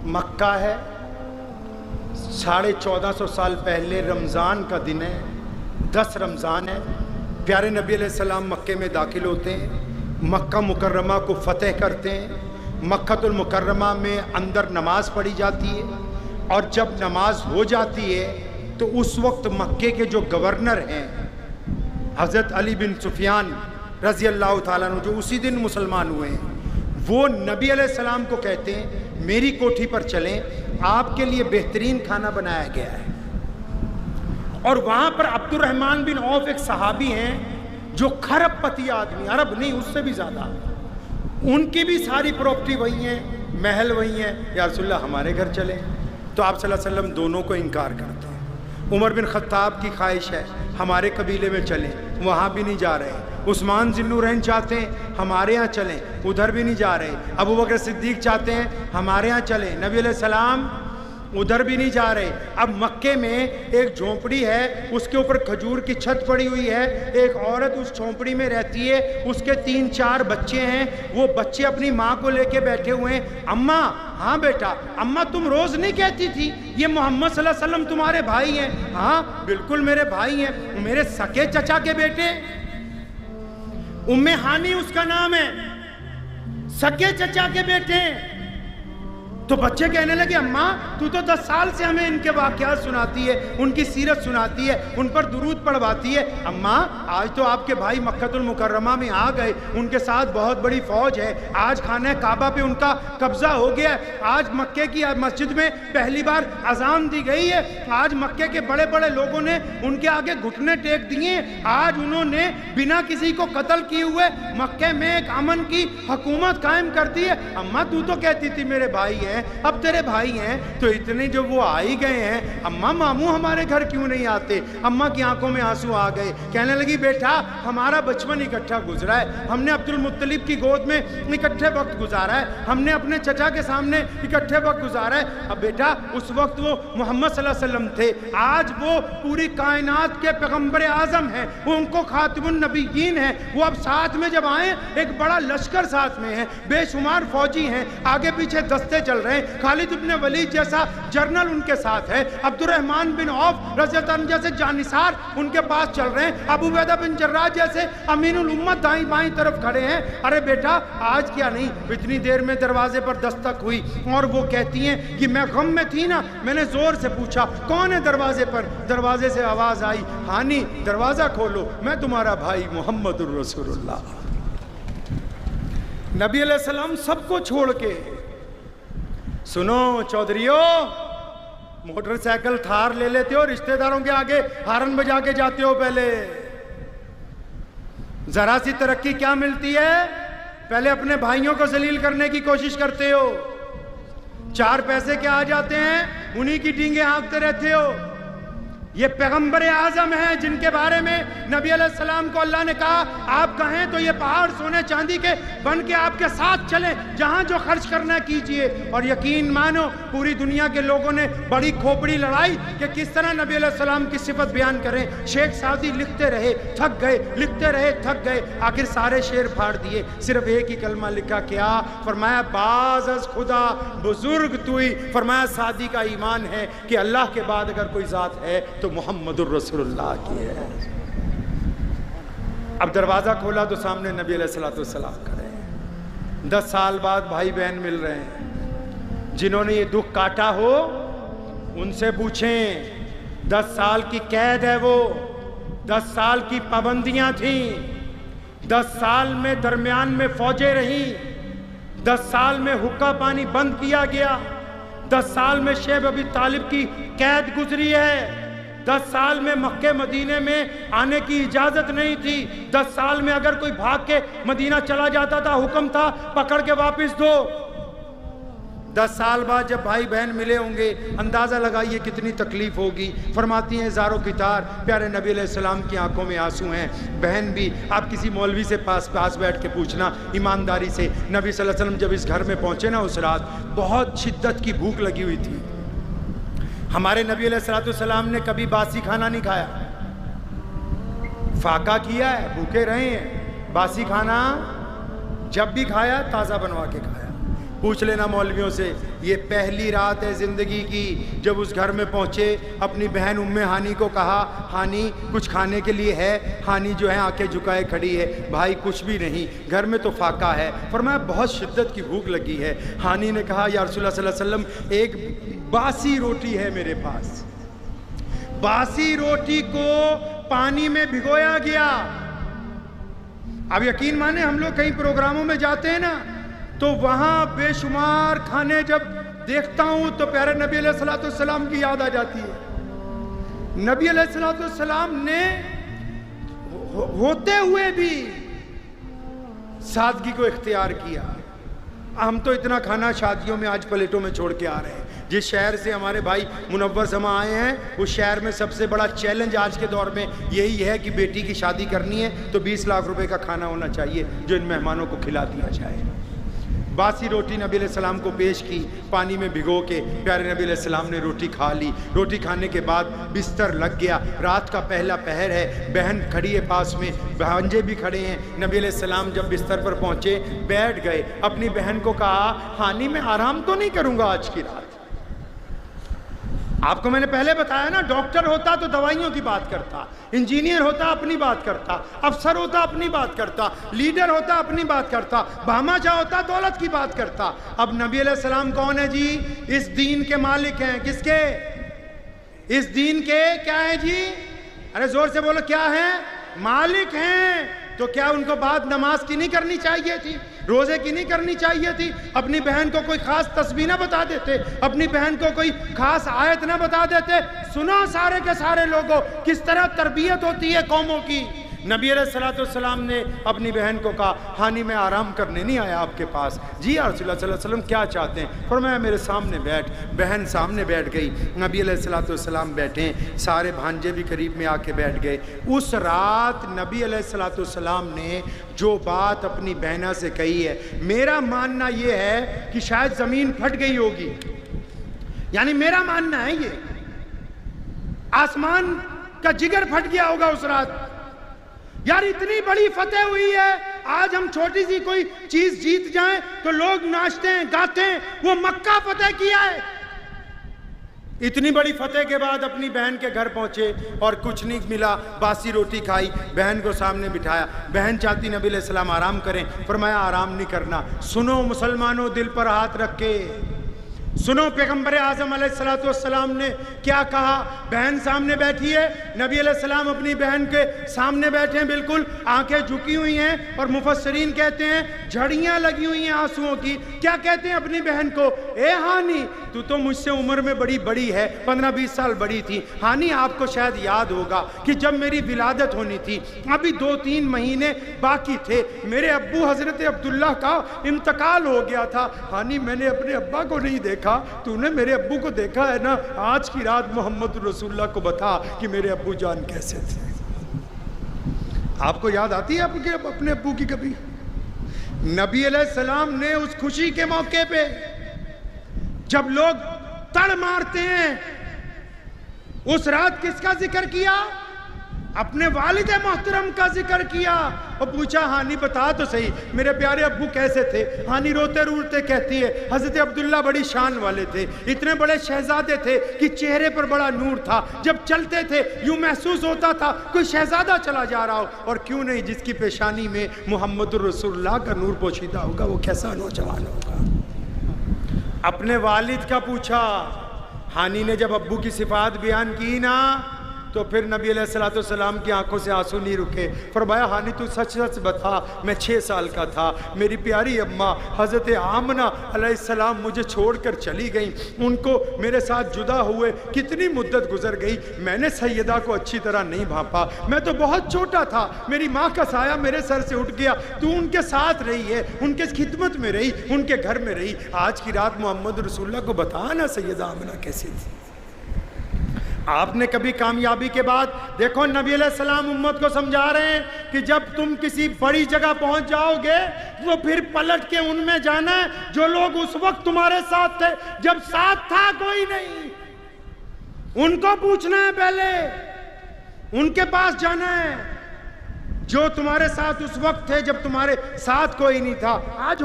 مکہ ہے، 1450 سال پہلے رمضان کا دن ہے، 10 رمضان ہے، پیارے نبی علیہ السلام مکے میں داخل ہوتے ہیں، مکہ مکرمہ کو فتح کرتے ہیں۔ مکہ المکرمہ میں اندر نماز پڑھی جاتی ہے، اور جب نماز ہو جاتی ہے تو اس وقت مکے کے جو گورنر ہیں حضرت علی بن سفیان رضی اللہ تعالیٰ عنہ، جو اسی دن مسلمان ہوئے ہیں، وہ نبی علیہ السلام کو کہتے ہیں میری کوٹھی پر چلیں، آپ کے لیے بہترین کھانا بنایا گیا ہے۔ اور وہاں پر عبد الرحمن بن عوف ایک صحابی ہیں جو کھرب پتی آدمی، عرب نہیں اس سے بھی زیادہ، ان کی بھی ساری پراپرٹی وہی ہیں، محل وہی ہیں، یا رسول اللہ ہمارے گھر چلیں۔ تو آپ صلی اللہ علیہ وسلم دونوں کو انکار کرتے ہیں۔ عمر بن خطاب کی خواہش ہے ہمارے قبیلے میں چلیں، وہاں بھی نہیں جا رہے۔ عثمان ذی النورین چاہتے ہیں ہمارے ہاں چلیں، ادھر بھی نہیں جا رہے۔ ابو بکر صدیق چاہتے ہیں ہمارے ہاں چلیں، نبی علیہ السلام ادھر بھی نہیں جا رہے۔ اب مکے میں ایک جھونپڑی ہے، اس کے اوپر کھجور کی چھت پڑی ہوئی ہے، ایک عورت اس جھونپڑی میں رہتی ہے، اس کے 3-4 بچے ہیں، وہ بچے اپنی ماں کو لے کے بیٹھے ہوئے ہیں۔ اماں، ہاں بیٹا، اماں تم روز نہیں کہتی تھی یہ محمد صلی اللہ علیہ وسلم تمہارے بھائی ہیں؟ ہاں بالکل میرے بھائی ہیں، میرے سکے چچا کے بیٹے، ام ہانی اس کا نام ہے، سکے چچا کے بیٹے۔ تو بچے کہنے لگے اماں تو 10 سال سے ہمیں ان کے واقعات سناتی ہے، ان کی سیرت سناتی ہے، ان پر درود پڑھواتی ہے، اماں آج تو آپ کے بھائی مکہ المکرمہ میں آ گئے، ان کے ساتھ بہت بڑی فوج ہے، آج خانہ کعبہ پہ ان کا قبضہ ہو گیا ہے، آج مکے کی مسجد میں پہلی بار اذان دی گئی ہے، آج مکے کے بڑے بڑے لوگوں نے ان کے آگے گھٹنے ٹیک دیے، آج انہوں نے بنا کسی کو قتل کیے ہوئے مکے میں ایک امن کی حکومت قائم کر دی ہے۔ اماں تو کہتی تھی میرے بھائی ہیں، اب تیرے بھائی ہیں تو اتنے جو وہ آ ہی گئے ہیں، اماں ماموں ہمارے گھر کیوں نہیں آتے؟ اماں کی آنکھوں میں آنسو آ گئے، کہنے لگی بیٹا ہمارا بچپن اکٹھا گزرا ہے، ہم نے عبد المطلب کی گود میں اکٹھے وقت گزارا ہے، ہم نے اپنے چچا کے سامنے اکٹھے وقت گزارا ہے۔ اب بیٹا اس وقت وہ محمد صلی اللہ علیہ وسلم تھے، آج وہ پوری کائنات کے پیغمبر اعظم ہیں، وہ ان کو خاتم النبیین ہیں، وہ اب ساتھ میں جب آئیں ایک بڑا لشکر ساتھ میں ہے، بے شمار فوجی ہیں، آگے پیچھے دستے چل رہے ہیں، خالد ابن ولید جیسا جرنل ان کے ساتھ ہے، عبد الرحمن بن عوف رضی اللہ عنہ جیسے جانثار ان کے پاس چل رہے ہیں، ابو عبیدہ بن جراح جیسے امین الامت دائیں بائیں طرف کھڑے ہیں۔ ارے بیٹا آج کیا نہیں، اتنی دیر میں دروازے پر دستک ہوئی اور وہ کہتی ہیں کہ میں غم میں تھی نا، میں نے زور سے پوچھا کون ہے دروازے پر، دروازے سے آواز آئی ہانی دروازہ کھولو، میں تمہارا بھائی محمد الرسول اللہ۔ نبی علیہ السلام سب کو چھوڑ کے، سنو چودھریو، موٹر سائیکل تھار لے لیتے ہو، رشتہ داروں کے آگے ہارن بجا کے جاتے ہو، پہلے ذرا سی ترقی کیا ملتی ہے، پہلے اپنے بھائیوں کو ذلیل کرنے کی کوشش کرتے ہو، 4 پیسے کیا آ جاتے ہیں انہی کی ڈینگیں ہانکتے رہتے ہو۔ یہ پیغمبر اعظم ہیں جن کے بارے میں نبی علیہ السلام کو اللہ نے کہا آپ کہیں تو یہ پہاڑ سونے چاندی کے بن کے آپ کے ساتھ چلیں، جہاں جو خرچ کرنا کیجئے۔ اور یقین مانو پوری دنیا کے لوگوں نے بڑی کھوپڑی لڑائی کہ کس طرح نبی علیہ السلام کی صفت بیان کریں۔ شیخ سعدی لکھتے رہے تھک گئے، لکھتے رہے تھک گئے، آخر سارے شعر پھاڑ دیے، صرف ایک ہی کلمہ لکھا، کیا؟ فرمایا باز از خدا بزرگ توئی، فرمایا سعدی کا ایمان ہے کہ اللہ کے بعد اگر کوئی ذات ہے تو محمد الرسول اللہ کی ہے۔ اب دروازہ کھولا تو سامنے نبی علیہ السلام کھڑے ہیں، 10 سال بعد بھائی بہن مل رہے ہیں، جنہوں نے یہ دکھ کاٹا ہو ان سے پوچھیں، 10 سال کی قید ہے وہ، 10 سال کی پابندیاں تھیں، 10 سال میں درمیان میں فوجیں رہیں، 10 سال میں حقہ پانی بند کیا گیا، 10 سال میں شیب ابی طالب کی قید گزری ہے، 10 سال میں مکہ مدینے میں آنے کی اجازت نہیں تھی، 10 سال میں اگر کوئی بھاگ کے مدینہ چلا جاتا تھا حکم تھا پکڑ کے واپس دو۔ 10 سال بعد جب بھائی بہن ملے ہوں گے اندازہ لگائیے کتنی تکلیف ہوگی۔ فرماتی ہیں زارو کی تار، پیارے نبی علیہ السلام کی آنکھوں میں آنسو ہیں، بہن بھی۔ آپ کسی مولوی سے پاس بیٹھ کے پوچھنا ایمانداری سے، نبی صلی اللہ علیہ وسلم جب اس گھر میں پہنچے نا اس رات بہت شدت کی بھوک لگی ہوئی تھی۔ ہمارے نبی علیہ السلام نے کبھی باسی کھانا نہیں کھایا، فاقہ کیا ہے، بھوکے رہے ہیں، باسی کھانا جب بھی کھایا تازہ بنوا کے کھایا۔ پوچھ لینا مولویوں سے یہ پہلی رات ہے زندگی کی. جب اس گھر میں پہنچے اپنی بہن ام ہانی کو کہا ہانی کچھ کھانے کے لیے ہے؟ ہانی جو ہے آنکھیں جھکائے کھڑی ہے. بھائی کچھ بھی نہیں, گھر میں تو فاقہ ہے. فرمایا بہت شدت کی بھوک لگی ہے. ہانی نے کہا یا رسول اللہ صلی اللہ علیہ وسلم ایک باسی روٹی ہے میرے پاس. باسی روٹی کو پانی میں بھگویا گیا. اب یقین مانے ہم لوگ کئی پروگراموں میں جاتے ہیں نا تو وہاں بے شمار کھانے جب دیکھتا ہوں تو پیارے نبی علیہ الصلوۃ والسلام کی یاد آ جاتی ہے. نبی علیہ الصلوۃ والسلام نے ہوتے ہوئے بھی سادگی کو اختیار کیا. ہم تو اتنا کھانا شادیوں میں آج پلیٹوں میں چھوڑ کے آ رہے ہیں. جس شہر سے ہمارے بھائی منور سما آئے ہیں اس شہر میں سب سے بڑا چیلنج آج کے دور میں یہی ہے کہ بیٹی کی شادی کرنی ہے تو 20 لاکھ روپے کا کھانا ہونا چاہیے جو ان مہمانوں کو کھلا دیا جائے. باسی روٹی نبی علیہ السلام کو پیش کی پانی میں بھگو کے. پیارے نبی علیہ السلام نے روٹی کھا لی. روٹی کھانے کے بعد بستر لگ گیا. رات کا پہلا پہر ہے. بہن کھڑی ہے پاس میں, بھانجے بھی کھڑے ہیں. نبی علیہ السلام جب بستر پر پہنچے بیٹھ گئے. اپنی بہن کو کہا ہانی میں آرام تو نہیں کروں گا آج کی رات. آپ کو میں نے پہلے بتایا نا ڈاکٹر ہوتا تو دوائیوں کی بات کرتا, انجینئر ہوتا اپنی بات کرتا, افسر ہوتا اپنی بات کرتا, لیڈر ہوتا اپنی بات کرتا, بہماجہ ہوتا دولت کی بات کرتا. اب نبی علیہ السلام کون ہے جی؟ اس دین کے مالک ہیں. کس کے؟ اس دین کے کیا ہیں جی؟ ارے زور سے بولو کیا ہیں؟ مالک ہیں. تو کیا ان کو بات نماز کی نہیں کرنی چاہیے تھی؟ روزے کی نہیں کرنی چاہیے تھی؟ اپنی بہن کو کوئی خاص تسبیح نہ بتا دیتے؟ اپنی بہن کو کوئی خاص آیت نہ بتا دیتے؟ سنو سارے کے سارے لوگوں کس طرح تربیت ہوتی ہے قوموں کی. نبی علیہ السلام نے اپنی بہن کو کہا ہانی میں آرام کرنے نہیں آیا آپ کے پاس. جی یا رسول اللہ صلی اللہ علیہ وسلم کیا چاہتے ہیں؟ فرمایا میرے سامنے بیٹھ. بہن سامنے بیٹھ گئی. نبی علیہ السلام بیٹھے. سارے بھانجے بھی قریب میں آ کے بیٹھ گئے. اس رات نبی علیہ السلام نے جو بات اپنی بہنہ سے کہی ہے میرا ماننا یہ ہے کہ شاید زمین پھٹ گئی ہوگی. یعنی میرا ماننا ہے یہ آسمان کا جگر پھٹ گیا ہوگا اس رات. یار اتنی بڑی فتح ہوئی ہے. آج ہم چھوٹی سی کوئی چیز جیت جائیں تو لوگ ناچتے ہیں گاتے ہیں, وہ مکہ فتح کیا ہے. اتنی بڑی فتح کے بعد اپنی بہن کے گھر پہنچے اور کچھ نہیں ملا. باسی روٹی کھائی, بہن کو سامنے بٹھایا. بہن چاہتی نبی علیہ السلام آرام کریں. فرمایا آرام نہیں کرنا. سنو مسلمانوں دل پر ہاتھ رکھ کے سنو پیغمبر اعظم علیہ السلام نے کیا کہا. بہن سامنے بیٹھی ہے, نبی علیہ السلام اپنی بہن کے سامنے بیٹھے ہیں, بالکل آنکھیں جھکی ہوئی ہیں اور مفسرین کہتے ہیں جھڑیاں لگی ہوئی ہیں آنسوؤں کی. کیا کہتے ہیں اپنی بہن کو؟ اے ہانی تو مجھ سے عمر میں بڑی ہے, 15-20 سال بڑی تھی. ہانی آپ کو شاید یاد ہوگا کہ جب میری ولادت ہونی تھی ابھی 2-3 مہینے باقی تھے, میرے ابو حضرت عبداللہ کا انتقال ہو گیا تھا. ہانی میں نے اپنے ابا کو نہیں دیکھا, تو نے میرے ابو کو دیکھا ہے نا. آج کی رات محمد رسول اللہ کو بتا کہ میرے ابو جان کیسے تھے. آپ کو یاد آتی ہے اپنے ابو کی کبھی؟ نبی علیہ السلام نے اس خوشی کے موقع پہ جب لوگ تڑ مارتے ہیں اس رات کس کا ذکر کیا؟ اپنے والد محترم کا ذکر کیا اور پوچھا ہانی بتا تو صحیح میرے پیارے ابو کیسے تھے. ہانی روتے روتے کہتی ہے حضرت عبداللہ بڑی شان والے تھے, اتنے بڑے شہزادے تھے کہ چہرے پر بڑا نور تھا. جب چلتے تھے یوں محسوس ہوتا تھا کوئی شہزادہ چلا جا رہا ہو. اور کیوں نہیں, جس کی پیشانی میں محمد رسول اللہ کا نور پوشیدہ ہوگا وہ کیسا نوجوان ہوگا. اپنے والد کا پوچھا. ہانی نے جب ابو کی صفات بیان کی نا تو پھر نبی علیہ السلام کی آنکھوں سے آنسو نہیں رکے. فرمایا ہانی تو سچ سچ بتا, میں 6 سال کا تھا, میری پیاری اماں حضرت آمنہ علیہ السلام مجھے چھوڑ کر چلی گئیں, ان کو میرے ساتھ جدا ہوئے کتنی مدت گزر گئی, میں نے سیدہ کو اچھی طرح نہیں بھانپا, میں تو بہت چھوٹا تھا, میری ماں کا سایہ میرے سر سے اٹھ گیا, تو ان کے ساتھ رہی ہے, ان کے خدمت میں رہی, ان کے گھر میں رہی. آج کی رات محمد رسول اللہ کو بتا نا سیدہ آمنہ کیسی تھی. آپ نے کبھی کامیابی کے بعد دیکھو نبی علیہ السلام امت کو سمجھا رہے ہیں کہ جب تم کسی بڑی جگہ پہنچ جاؤ گے تو پھر پلٹ کے ان میں جانا ہے جو لوگ اس وقت تمہارے ساتھ تھے جب ساتھ تھا کوئی نہیں. ان کو پوچھنا ہے پہلے, ان کے پاس جانا ہے جو تمہارے ساتھ اس وقت تھے جب تمہارے ساتھ کوئی نہیں تھا. آج